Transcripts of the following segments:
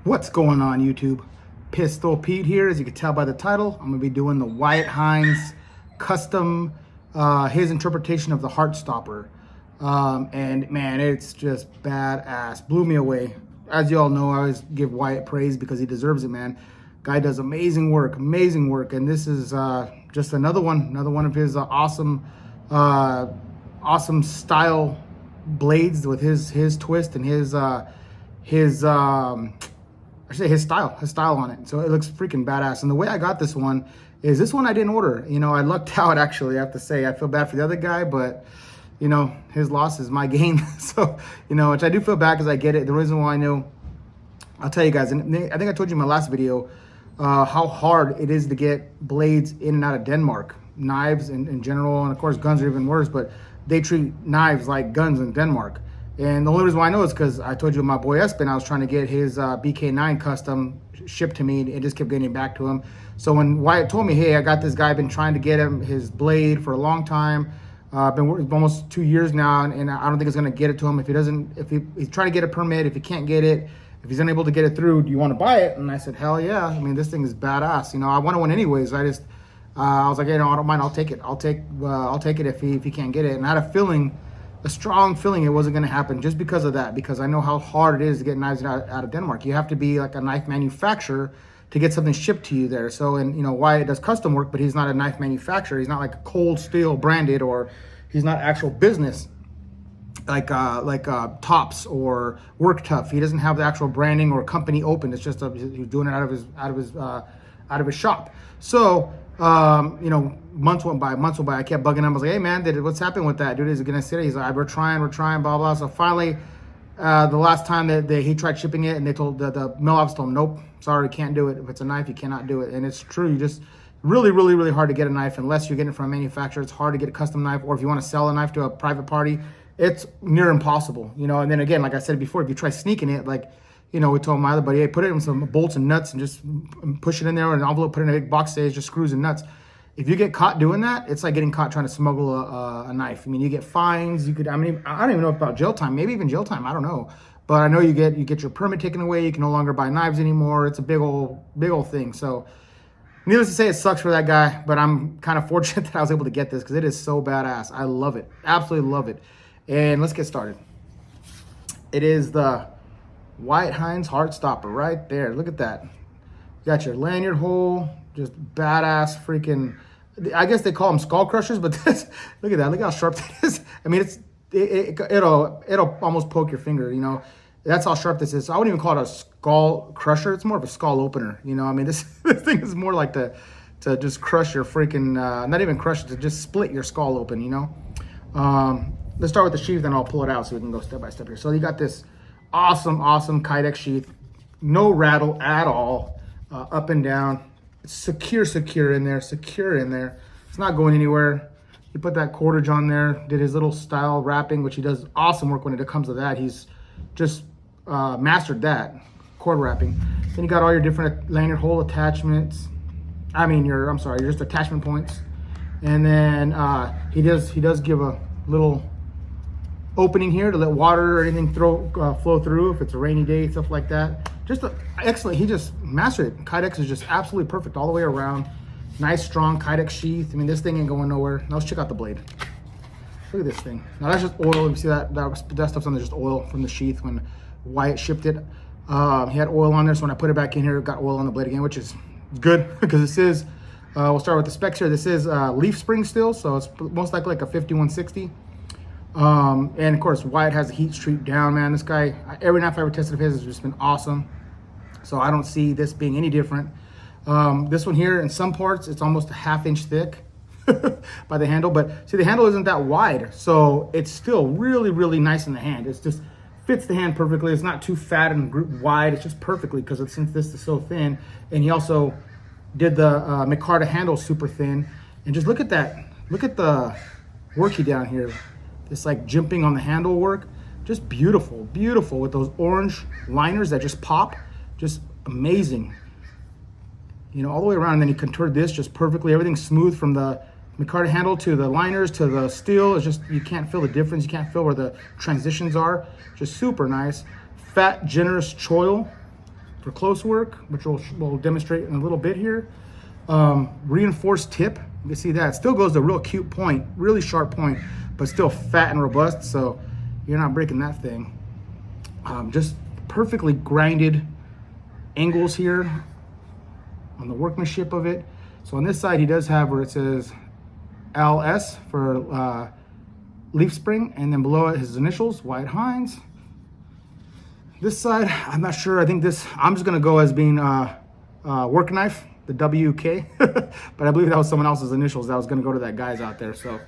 What's going on, YouTube? Pistol Pete here. As you can tell by the title, I'm going to be doing the Wyatt Hines custom, his interpretation of the Heartstopper. And man, it's just badass. Blew me away. As you all know, I always give Wyatt praise because he deserves it, man. Guy does amazing work. And this is just another one of his awesome style blades with his twist and his style on it. So it looks freaking badass. And the way I got this one I didn't order. You know, I lucked out, actually. I have to say, I feel bad for the other guy, but you know, his loss is my gain. So, you know, which I do feel bad because I get it. The reason why I know, I'll tell you guys, and I think I told you in my last video how hard it is to get blades in and out of Denmark. Knives in general, and of course guns are even worse, but they treat knives like guns in Denmark. And the only reason why I know is because I told you my boy Espen, I was trying to get his BK9 custom shipped to me, and it just kept getting back to him. So when Wyatt told me, hey, I got this guy, I've been trying to get him his blade for a long time. Been working almost 2 years now, and I don't think it's gonna get it to him. If he's trying to get a permit, if he can't get it, if he's unable to get it through, do you want to buy it? And I said, hell yeah. I mean, this thing is badass. You know, I wanted one anyways. I was like, hey, no, I don't mind. I'll take it. I'll take it if he can't get it. And I had a strong feeling it wasn't going to happen just because of that, because I know how hard it is to get knives out of Denmark. You have to be like a knife manufacturer to get something shipped to you there. So, and you know, Wyatt does custom work, but he's not a knife manufacturer. He's not like Cold Steel branded, or he's not actual business like Tops or Work Tough. He doesn't have the actual branding or company open. It's just he's doing it out of his shop. So, you know, months went by. I kept bugging him. I was like, hey man, what's happening with that, dude? Is it gonna sit? He's like, we're trying, blah blah. So finally, the last time that he tried shipping it, and they told the mill office told him, nope, sorry, can't do it. If it's a knife, you cannot do it. And it's true. You just really hard to get a knife unless you're getting it from a manufacturer. It's hard to get a custom knife, or if you want to sell a knife to a private party, it's near impossible. You know. And then again, like I said before, if you try sneaking it, like, you know, we told my other buddy, hey, put it in some bolts and nuts and just push it in there in an envelope, put it in a big box, say it's just screws and nuts. If you get caught doing that, it's like getting caught trying to smuggle a knife. I mean, you get fines. I don't even know about jail time, maybe even jail time. I don't know. But I know you get your permit taken away. You can no longer buy knives anymore. It's a big old thing. So needless to say, it sucks for that guy, but I'm kind of fortunate that I was able to get this because it is so badass. I love it. Absolutely love it. And let's get started. It is the Wyatt Hines Heartstopper right there. Look at that. You got your lanyard hole, just badass freaking, I guess they call them skull crushers, but this, look at that. Look how sharp that is. I mean, it'll almost poke your finger, you know. That's how sharp this is. So I wouldn't even call it a skull crusher. It's more of a skull opener, you know. I mean, this thing is more like to just crush your freaking, not even crush it, to just split your skull open, you know. Let's start with the sheath, then I'll pull it out so we can go step by step here. So you got this awesome Kydex sheath, no rattle at all, up and down. It's secure in there, It's not going anywhere. You put that cordage on there, did his little style wrapping, which he does awesome work when it comes to that. He's just mastered that, cord wrapping. Then you got all your different lanyard hole attachments. Your just attachment points. And then he does give a little opening here to let water or anything flow through if it's a rainy day, stuff like that. Just excellent. He just mastered it. Kydex is just absolutely perfect all the way around. Nice strong Kydex sheath. I mean, this thing ain't going nowhere. Now let's check out the blade. Look at this thing. Now that's just oil. You see that stuff's on there, just oil from the sheath when Wyatt shipped it. He had oil on there, so when I put it back in here, it got oil on the blade again, which is good because this is, we'll start with the specs here. This is leaf spring steel, so it's most likely like a 5160. And of course, Wyatt has the heat treat down, man. This guy, every knife I ever tested of his has just been awesome. So I don't see this being any different. This one here, in some parts, it's almost a ½ inch thick by the handle, but see, the handle isn't that wide, so it's still really nice in the hand. It's just fits the hand perfectly. It's not too fat and wide. It's just perfectly, because since this is so thin. And he also did the micarta handle super thin. And just look at that. Look at the work he down here. This like jimping on the handle work, just beautiful with those orange liners that just pop, just amazing. You know, all the way around. And then he contoured this just perfectly. Everything's smooth from the micarta handle to the liners to the steel. It's just, you can't feel the difference. You can't feel where the transitions are. Just super nice. Fat, generous choil. for close work, which we'll demonstrate in a little bit here. Reinforced tip, you can see that. It still goes to a real cute point, really sharp point, but still fat and robust, so you're not breaking that thing. Just perfectly grinded angles here on the workmanship of it. So on this side, he does have where it says LS for leaf spring, and then below it his initials, Wyatt Hines. This side, I'm not sure. I think this, I'm just gonna go as being work knife, the WK, but I believe that was someone else's initials that was gonna go to that guy's out there. So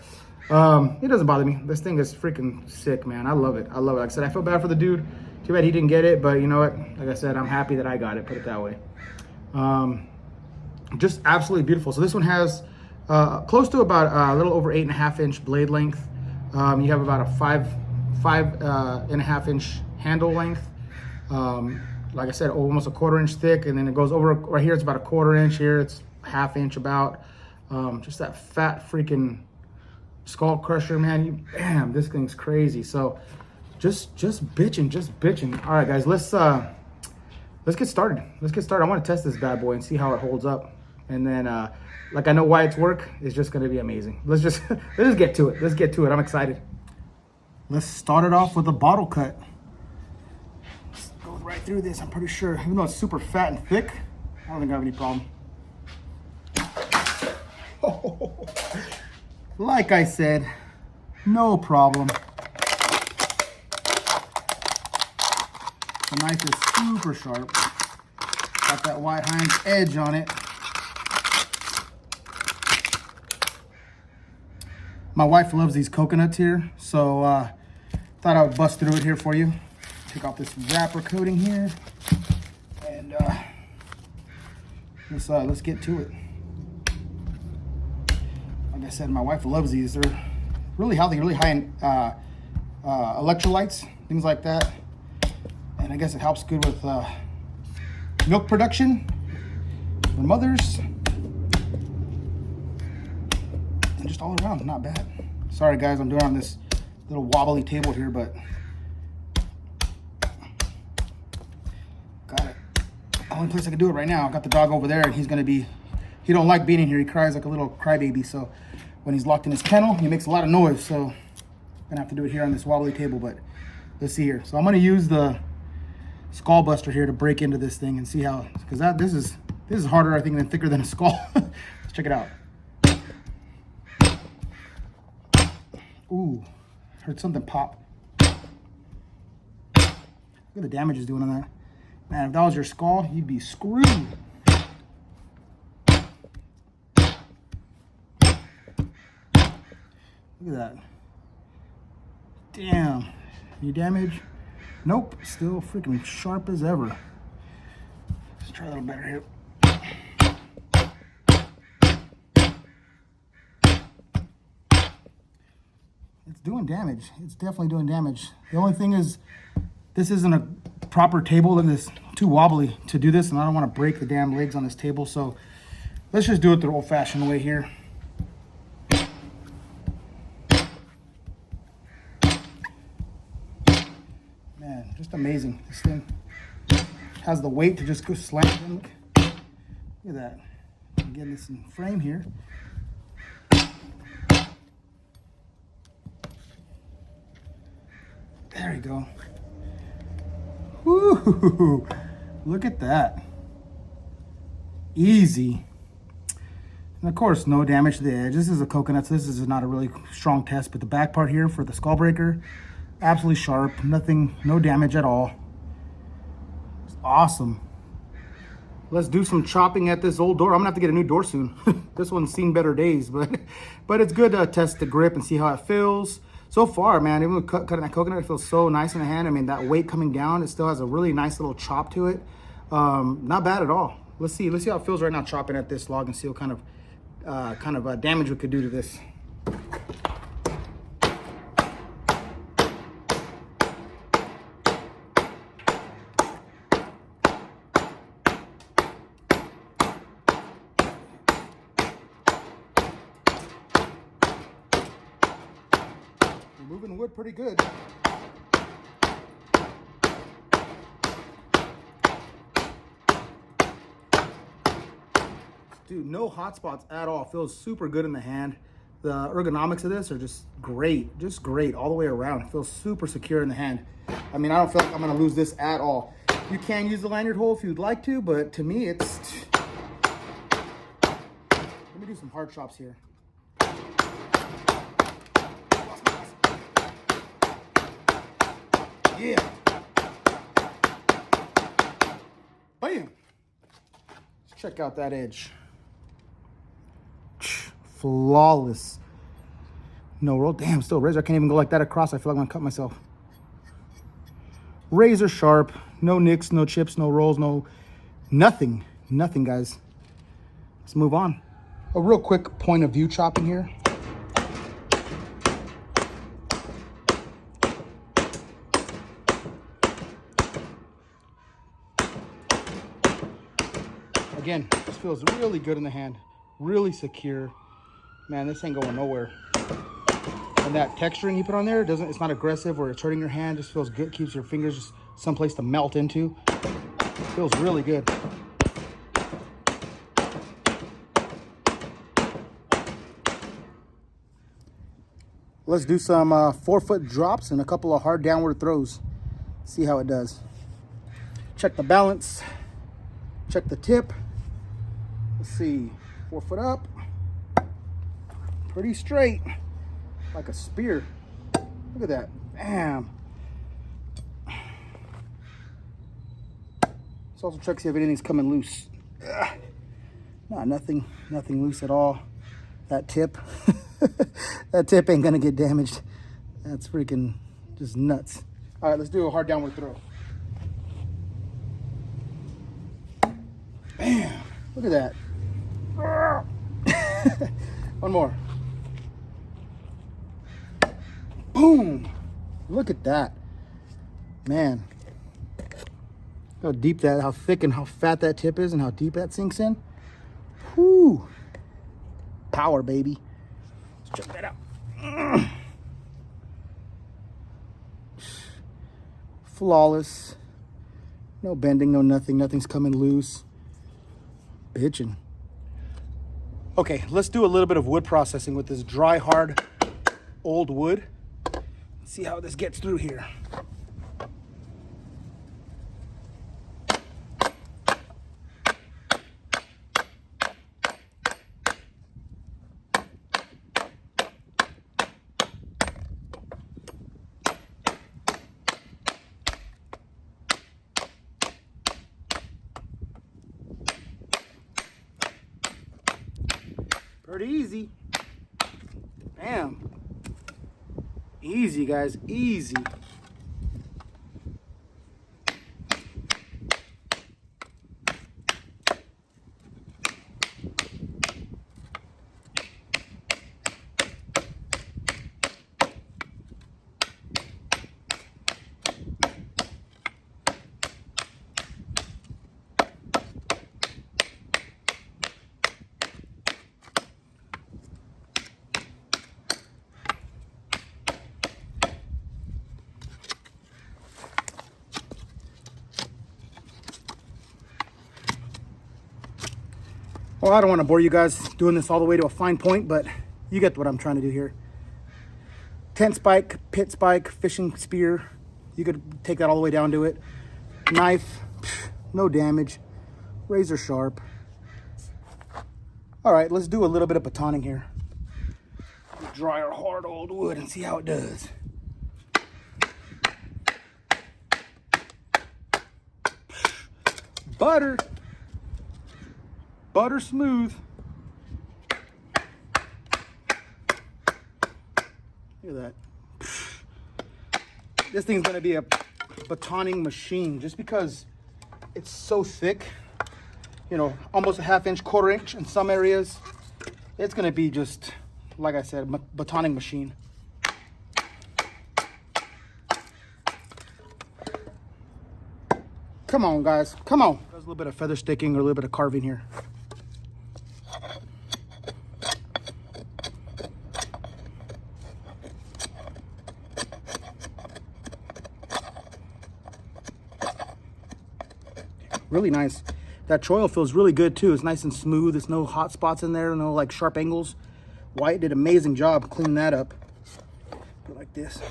it doesn't bother me. This thing is freaking sick, man. I love it. I love it. Like I said, I feel bad for the dude. Too bad he didn't get it, but you know what? Like I said, I'm happy that I got it, put it that way. Just absolutely beautiful. So this one has close to about a little over 8.5 inch blade length. You have about a 5.5 inch handle length. Like I said, almost a 1/4 inch thick, and then it goes over right here. It's about a 1/4 inch. Here it's 1/2 inch about. Just that fat freaking skull crusher, man. Bam, this thing's crazy. So just bitching. All right, guys, let's get started. I want to test this bad boy and see how it holds up. And then, like I know Wyatt's work is just going to be amazing. Let's just get to it. Let's get to it. I'm excited. Let's start it off with a bottle cut. Goes right through this, I'm pretty sure. Even though it's super fat and thick, I don't think I have any problem. Oh, like I said, no problem. The knife is super sharp. Got that Wyatt Hines edge on it. My wife loves these coconuts here, so thought I would bust through it here for you. Take off this wrapper coating here, and let's get to it. Like I said, my wife loves these. They're really healthy, really high in electrolytes, things like that. And I guess it helps good with milk production for mothers. And just all around, not bad. Sorry guys, I'm doing it on this little wobbly table here, but got it. The only place I can do it right now. I got the dog over there, and he don't like being in here. He cries like a little crybaby. So when he's locked in his kennel, he makes a lot of noise. So I'm gonna have to do it here on this wobbly table, but let's see here. So I'm gonna use the skull buster here to break into this thing and see how, because this is harder, I think, than thicker than a skull. Let's check it out. Ooh, heard something pop. Look at the damage it's doing on that. Man, if that was your skull, you'd be screwed. Look at that. Damn. Any damage? Nope, still freaking sharp as ever. Let's try a little better here. It's doing damage. It's definitely doing damage. The only thing is, this isn't a proper table. Look at this, too wobbly to do this, and I don't want to break the damn legs on this table, so let's just do it the old-fashioned way here. Man, just amazing. This thing has the weight to just go slam in. Look at that. I'm getting this in frame here. There you go. Woo! Look at that. Easy. And of course, no damage to the edge. This is a coconut, so this is not a really strong test, but the back part here for the skull breaker, absolutely sharp. Nothing, no damage at all. It's awesome. Let's do some chopping at this old door. I'm gonna have to get a new door soon. This one's seen better days, but it's good to test the grip and see how it feels. So far, man, even with cutting that coconut, it feels so nice in the hand. I mean, that weight coming down, it still has a really nice little chop to it. Not bad at all. Let's see how it feels right now chopping at this log and see what kind of damage we could do to this. Moving wood pretty good. Dude, no hot spots at all. Feels super good in the hand. The ergonomics of this are just great all the way around. Feels super secure in the hand. I mean, I don't feel like I'm gonna lose this at all. You can use the lanyard hole if you'd like to, but to me, it's... Let me do some hard chops here. Yeah. Bam. Let's check out that edge. Flawless. No roll. Damn, still razor. I can't even go like that across. I feel like I'm gonna cut myself. Razor sharp. No nicks, no chips, no rolls, no nothing. Nothing, guys. Let's move on. A real quick point of view chopping here. Again, this feels really good in the hand. Really secure. Man, this ain't going nowhere. And that texturing you put on there, it's not aggressive or it's hurting your hand. Just feels good. Keeps your fingers just someplace to melt into. Feels really good. Let's do some 4-foot drops and a couple of hard downward throws. See how it does. Check the balance. Check the tip. Let's see. 4 foot up. Pretty straight. Like a spear. Look at that. Bam. Let's also check see if anything's coming loose. Nah, nothing loose at all. That tip. That tip ain't gonna get damaged. That's freaking just nuts. All right, let's do a hard downward throw. Bam. Look at that. One more. Boom. Look at that. Man. How deep that, how thick and how fat that tip is and how deep that sinks in. Whoo. Power, baby. Let's check that out. Flawless. No bending, no nothing. Nothing's coming loose. Bitchin'. Okay, let's do a little bit of wood processing with this dry, hard, old wood. Let's see how this gets through here. Pretty easy. Bam. Easy, guys. Easy. Well, I don't want to bore you guys doing this all the way to a fine point, but you get what I'm trying to do here. Tent spike, pit spike, fishing spear. You could take that all the way down to it. Knife, no damage. Razor sharp. All right, let's do a little bit of batoning here. Dry our hard old wood and see how it does. Butter. Butter smooth. Look at that. This thing's gonna be a batoning machine just because it's so thick. You know, almost a 1/2 inch, 1/4 inch in some areas. It's gonna be just, like I said, batoning machine. Come on, guys, come on. There's a little bit of feather sticking or a little bit of carving here. Really nice. That choil feels really good too. It's nice and smooth. There's no hot spots in there, no like sharp angles. Wyatt did an amazing job cleaning that up. Go like this.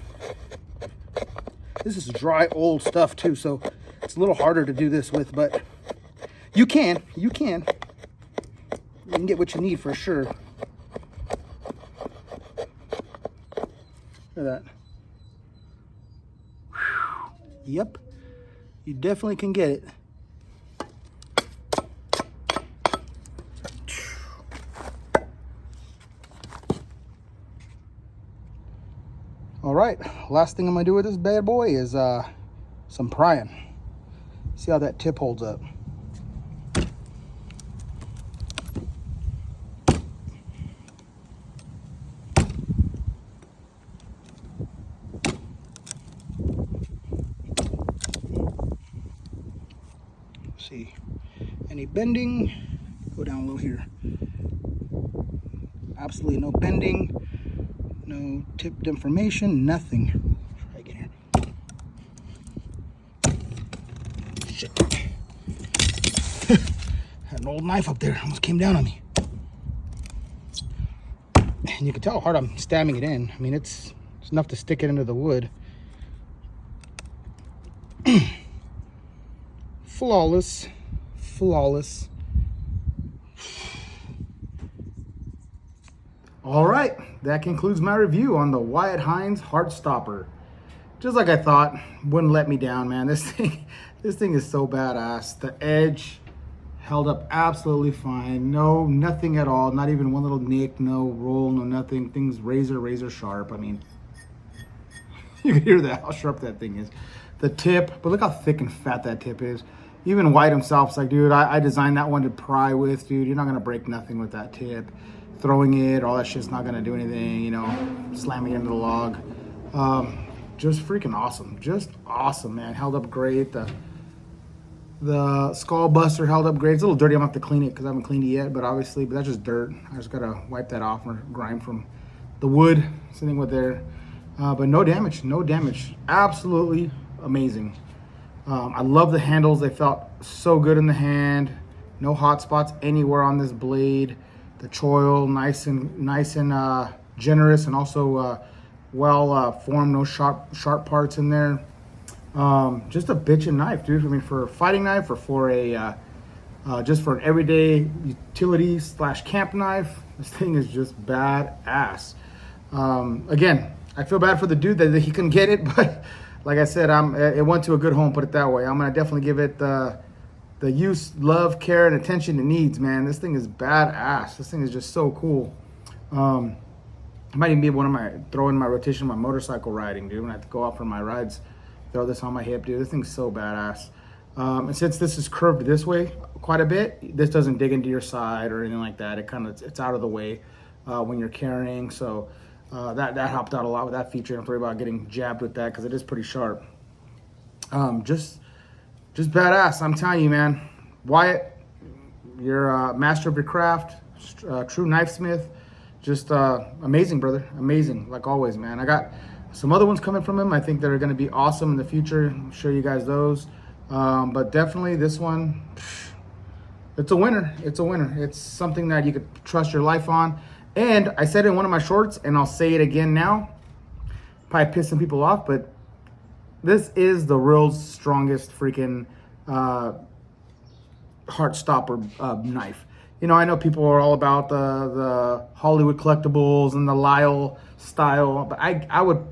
This is dry old stuff too, so it's a little harder to do this with, but you can get what you need for sure. Look at that. Whew. Yep, you definitely can get it. All right, last thing I'm gonna do with this bad boy is some prying. See how that tip holds up. See, any bending? Go down a little here. Absolutely no bending. No tip deformation, nothing. Try again here. Shit. Had an old knife up there, almost came down on me. And you can tell how hard I'm stabbing it in. I mean, it's enough to stick it into the wood. Flawless, flawless. All right, that concludes my review on the Wyatt Hines Heartstopper. Just like I thought, wouldn't let me down, man. This thing is so badass. The edge held up absolutely fine. No, nothing at all. Not even one little nick, no roll, no nothing. Thing's razor sharp. I mean, you can hear that, how sharp that thing is. The tip, but look how thick and fat that tip is. Even Wyatt himself's like, dude, I designed that one to pry with, dude. You're not gonna break nothing with that tip. Throwing it, all that shit's not gonna do anything, you know, slamming it into the log. Just freaking awesome. Just awesome, man. Held up great. The skull buster held up great. It's a little dirty. I'm gonna have to clean it because I haven't cleaned it yet, but obviously, but that's just dirt. I just gotta wipe that off or grime from the wood. Same thing with there. But no damage, no damage. Absolutely amazing. I love the handles. They felt so good in the hand. No hot spots anywhere on this blade. The choil nice and generous, and also well formed. No sharp parts in there. Just a bitchin' knife, dude. I mean, for a fighting knife or for a just for an everyday utility / camp knife, this thing is just badass. Again, I feel bad for the dude that he couldn't get it, but like I said, it went to a good home. Put it that way. I'm gonna definitely give it the use, love, care, and attention it needs, man. This thing is badass. This thing is just so cool. I might even be throw in my rotation, my motorcycle riding, dude. When I have to go out for my rides, throw this on my hip, dude. This thing's so badass. And since this is curved this way quite a bit, this doesn't dig into your side or anything like that. It's out of the way when you're carrying. So that helped out a lot with that feature. Don't worry about getting jabbed with that because it is pretty sharp. Just badass. I'm telling you, man. Wyatt, you're a master of your craft, true knifesmith. Just amazing, brother. Amazing, like always, man. I got some other ones coming from him. I think that are going to be awesome in the future. I'll show you guys those. But definitely this one, it's a winner. It's a winner. It's something that you could trust your life on. And I said it in one of my shorts, and I'll say it again now. Probably piss some people off, but this is the world's strongest freaking Heartstopper knife. You know, I know people are all about the Hollywood collectibles and the Lyle style, but I would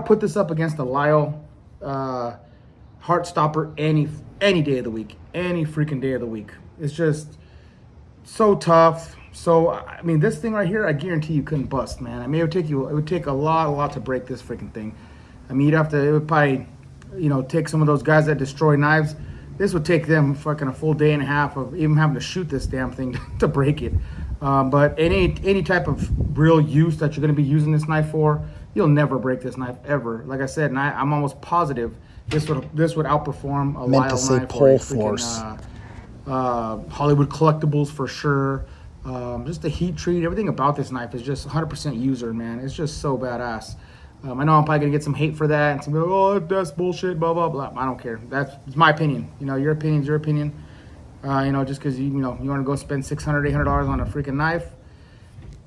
put this up against the Lyle Heartstopper any day of the week, any freaking day of the week. It's just so tough. So I mean, this thing right here, I guarantee you couldn't bust, man. I mean, it would take a lot to break this freaking thing. I mean, it would probably, you know, take some of those guys that destroy knives. This would take them fucking a full day and a half of even having to shoot this damn thing to break it. But any type of real use that you're going to be using this knife for, you'll never break this knife ever. Like I said, and I'm almost positive this would outperform a Lyle knife or a freaking Hollywood collectibles for sure. Just the heat treat, everything about this knife is just 100% user, man. It's just so badass. I know I'm probably gonna get some hate for that, and some people, oh, that's bullshit, blah blah blah. I don't care. That's my opinion. You know, your opinion's your opinion. You know, just because you want to go spend $600, $800 on a freaking knife,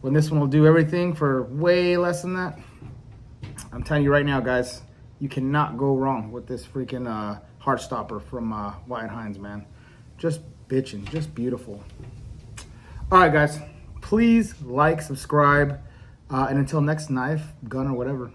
when this one will do everything for way less than that. I'm telling you right now, guys, you cannot go wrong with this freaking Heartstopper from Wyatt Hines, man. Just bitchin', just beautiful. All right, guys, please like, subscribe, and until next knife, gun, or whatever.